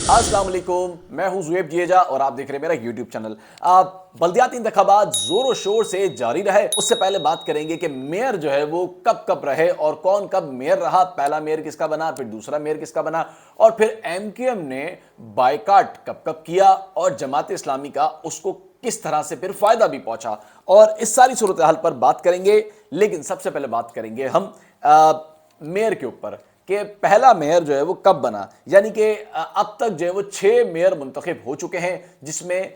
अस्सलाम वालेकुम, मैं हूं ज़ुएब जिएजा और आप देख रहे हैं मेरा यूट्यूब चैनल। बल्दियाती इंतखाबात जोरों शोर से जारी रहे, उससे पहले बात करेंगे कि मेयर जो है वो कब कब रहे और कौन कब मेयर रहा, पहला मेयर किसका बना, फिर दूसरा मेयर किसका बना, और फिर एमक्यूएम ने बायकाट कब कब किया और जमात इस्लामी का उसको किस तरह से फिर फायदा भी पहुंचा, और इस सारी सूरत हाल पर बात करेंगे। लेकिन सबसे पहले बात करेंगे हम मेयर के ऊपर कि पहला मेयर जो है वो कब बना। यानी कि अब तक जो है वो 6 मेयर मुंतखब हो चुके हैं, जिसमें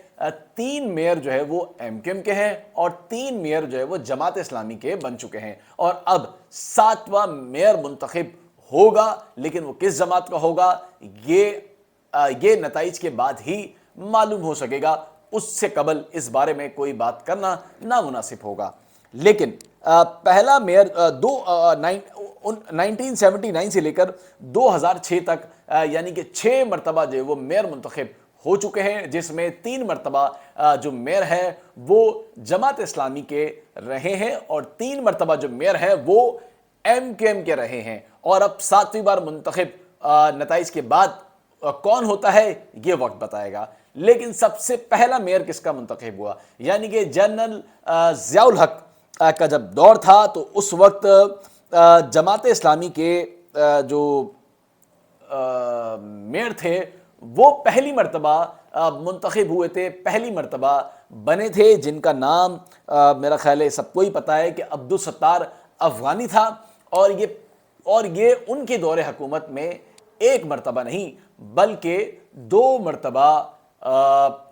3 मेयर जो है वो एमक्यूएम के हैं और 3 मेयर जो है वो जमात इस्लामी के बन चुके हैं, और अब 7वां मेयर मुंतखब होगा। लेकिन वो किस जमात का होगा ये नताइज के बाद ही मालूम हो सकेगा, उससे कबल इस बारे में कोई बात करना नामुनासिब होगा। लेकिन पहला मेयर 1979 से लेकर 2006 तक यानी कि 6 मरतबा जो है वो मेयर मुंतखब हो चुके हैं, जिसमें 3 मरतबा जो मेयर है वो जमात इस्लामी के रहे हैं और 3 मरतबा जो मेयर है वो एमक्यूएम के रहे हैं। और अब 7वीं बार मुंतखब नताइज के बाद कौन होता है ये वक्त बताएगा। लेकिन सबसे पहला मेयर किसका मुंतखब हुआ, यानी कि जनरल ज़ियाउल हक का जब दौर था तो उस वक्त जमात इस्लामी के जो मेयर थे वो पहली मरतबा मुंतखब हुए थे, पहली मरतबा बने थे, जिनका नाम मेरा ख्याल है सबको ही पता है कि अब्दुल सत्तार अफगानी था। और ये उनके दौरे हुकूमत में एक मरतबा नहीं बल्कि 2 मरतबा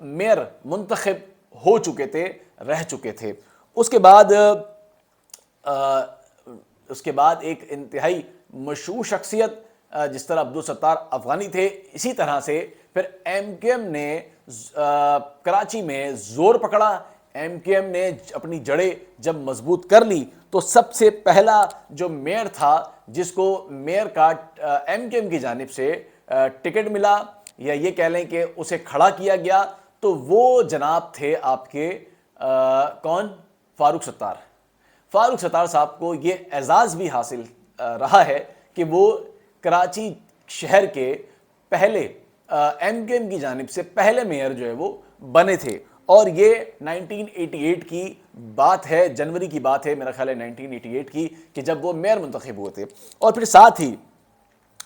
मेयर मुंतखब हो चुके थे, रह चुके थे। उसके बाद एक इंतहाई मशहूर शख्सियत जिस तरह अब्दुल सत्तार अफगानी थे, इसी तरह से फिर एमक्यूएम ने कराची में जोर पकड़ा। एमक्यूएम ने अपनी जड़ें जब मजबूत कर ली तो सबसे पहला जो मेयर था जिसको मेयर का एमक्यूएम की जानिब से टिकट मिला, या ये कह लें कि उसे खड़ा किया गया, तो वो जनाब थे आपके कौन, फारूक सत्तार साहब को ये एजाज़ भी हासिल रहा है कि वो कराची शहर के पहले एमक्यूएम की जानिब से पहले मेयर जो है वो बने थे। और ये 1988 की बात है, जनवरी की बात है मेरा ख्याल है 1988 की, कि जब वो मेयर मुंतखब हुए थे। और फिर साथ ही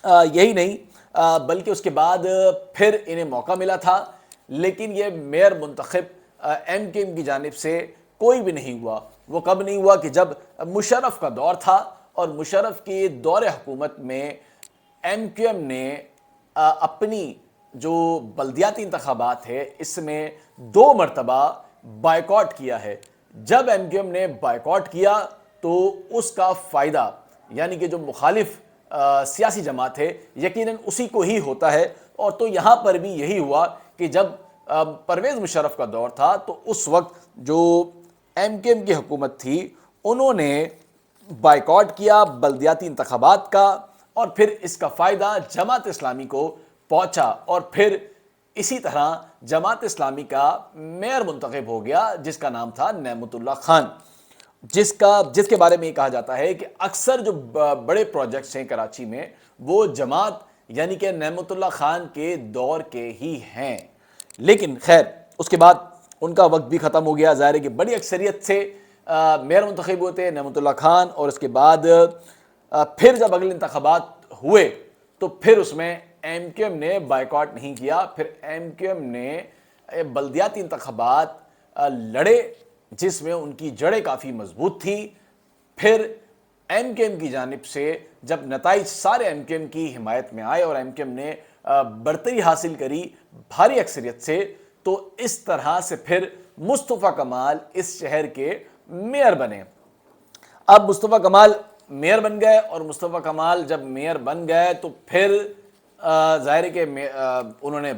यही नहीं बल्कि उसके बाद फिर इन्हें मौका मिला था, लेकिन ये मेयर मुंतखब एमक्यूएम की जानिब से कोई भी नहीं हुआ। वो कब नहीं हुआ कि जब मुशर्रफ का दौर था, और मुशर्रफ के दौरे हुकूमत में एमक्यूएम ने अपनी जो बल्दियाती इंतखाबात है इसमें 2 मरतबा बायकॉट किया है। जब एमक्यूएम ने बायकॉट किया तो उसका फ़ायदा यानी कि जो मुखालिफ सियासी जमात है यकीनन उसी को ही होता है। और तो यहाँ पर भी यही हुआ कि जब परवेज़ मुशर्रफ का दौर था तो उस वक्त जो एमक्यूएम की हुकूमत थी उन्होंने बायकॉट किया बल्दियाती इंतखाबात का, और फिर इसका फ़ायदा जमात इस्लामी को पहुंचा, और फिर इसी तरह जमात इस्लामी का मेयर मुंतखब हो गया जिसका नाम था नेमतुल्लाह खान, जिसके बारे में कहा जाता है कि अक्सर जो बड़े प्रोजेक्ट्स हैं कराची में वो जमात यानी कि नेमतुल्लाह खान के दौर के ही हैं। लेकिन खैर उसके बाद उनका वक्त भी ख़त्म हो गया। ज़ाहिर है कि बड़ी अक्सरियत से मेयर मुंतखब हुए थे नेमतुल्लाह खान, और उसके बाद फिर जब अगले इंतखाबात हुए तो फिर उसमें एमक्यूएम ने बायकॉट नहीं किया। फिर एमक्यूएम ने बल्दियाती इंतखाबात लड़े जिसमें उनकी जड़ें काफ़ी मजबूत थी। फिर एमक्यूएम की जानिब से जब नताइज सारे एमक्यूएम की हिमायत में आए और एमक्यूएम ने बरतरी हासिल करी भारी अक्सरियत से, तो इस तरह से फिर मुस्तफ़ा कमाल इस शहर के मेयर बने। अब मुस्तफ़ा कमाल मेयर बन गए, और मुस्तफ़ा कमाल जब मेयर बन गए तो फिर ज़ाहिर है कि उन्होंने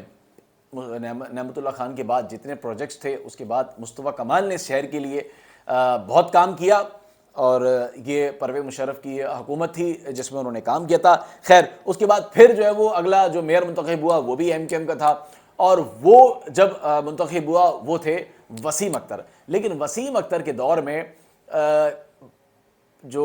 नेमतुल्लाह खान के बाद जितने प्रोजेक्ट्स थे उसके बाद मुस्तफ़ा कमाल ने शहर के लिए बहुत काम किया, और ये परवेज़ मुशर्रफ की हुकूमत थी जिसमें उन्होंने काम किया था। खैर उसके बाद फिर जो है वो अगला जो मेयर मुंतखब हुआ वो भी एमक्यूएम का था, और वो जब मुंतखब हुआ वो थे वसीम अख्तर। लेकिन वसीम अख्तर के दौर में जो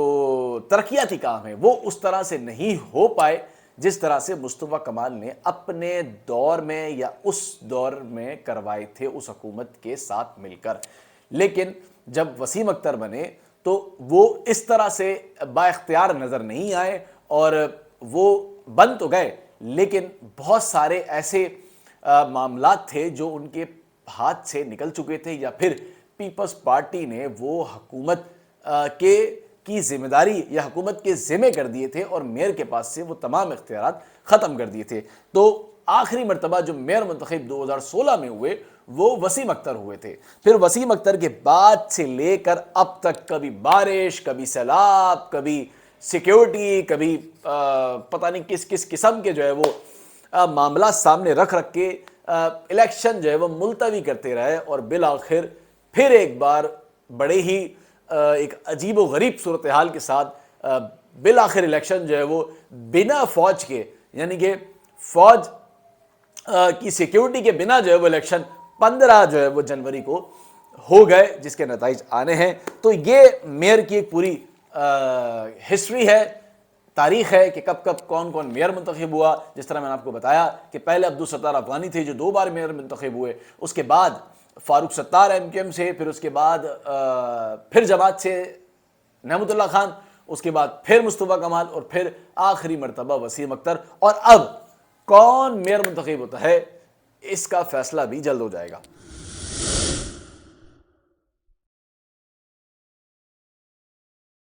तरक्याती काम है वो उस तरह से नहीं हो पाए جس طرح سے مصطفیٰ کمال نے اپنے دور میں یا اس دور میں کروائے تھے اس حکومت کے ساتھ مل کر. لیکن جب وسیم اختر بنے تو وہ اس طرح سے با اختیار نظر نہیں آئے, اور وہ بن تو گئے لیکن بہت سارے ایسے معاملات تھے جو ان کے ہاتھ سے نکل چکے تھے, یا پھر پیپلز پارٹی نے وہ حکومت کی ذمہ داری یا حکومت کے ذمے کر دیے تھے, اور میئر کے پاس سے وہ تمام اختیارات ختم کر دیے تھے. تو آخری مرتبہ جو میئر منتخب 2016 میں ہوئے وہ وسیم اختر ہوئے تھے. پھر وسیم اختر کے بعد سے لے کر اب تک کبھی بارش, کبھی سیلاب, کبھی سیکیورٹی, کبھی پتہ نہیں کس کس قسم کے جو ہے وہ معاملات سامنے رکھ کے الیکشن جو ہے وہ ملتوی کرتے رہے, اور بالآخر پھر ایک بار بڑے ہی ایک عجیب و غریب صورتحال کے ساتھ بالآخر الیکشن جو ہے وہ بنا فوج کے, یعنی کہ فوج کی سیکیورٹی کے بنا جو ہے وہ الیکشن 15 جو ہے وہ جنوری کو ہو گئے, جس کے نتائج آنے ہیں. تو یہ میئر کی ایک پوری ہسٹری ہے, تاریخ ہے کہ کب کب کون کون میئر منتخب ہوا. جس طرح میں نے آپ کو بتایا کہ پہلے عبدالستار افغانی تھے جو 2 بار میئر منتخب ہوئے, اس کے بعد Farooq Sattar M Q M سے, پھر اس کے بعد پھر جماعت سے نعمت اللہ خان, اس کے بعد پھر مصطفیٰ کمال, اور پھر آخری مرتبہ وسیم اختر. اور اب کون میئر منتخب ہوتا ہے اس کا فیصلہ بھی جلد ہو جائے گا.